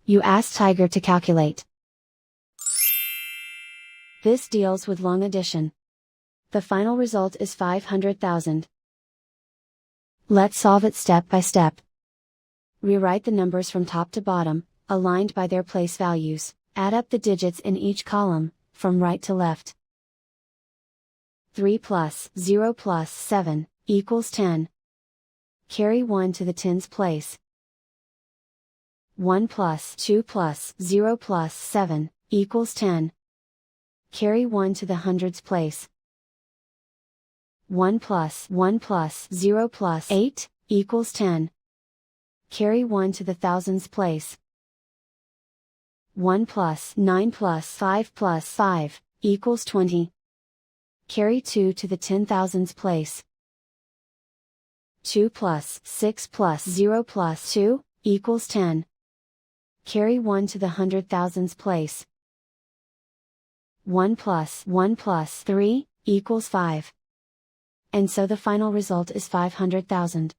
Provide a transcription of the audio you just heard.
You ask Tiger to calculate. This deals with long addition. The final result is 500,000. Let's solve it step by step. Rewrite the numbers from top to bottom, aligned by their place values. Add up the digits in each column, from right to left. 3 plus 0 plus 7 equals 10. Carry 1 to the tens place. 1 plus 2 plus 0 plus 7 equals 10. Carry 1 to the hundreds place. 1 plus 0 plus 8 equals 10. Carry 1 to the thousands place. 1 plus 9 plus 5 plus 5 equals 20. Carry 2 to the 10,000s place. 2 plus 6 plus 0 plus 2 equals 10. Carry 1 to the 100,000s place. 1 plus 3 equals 5. And so the final result is 500,000.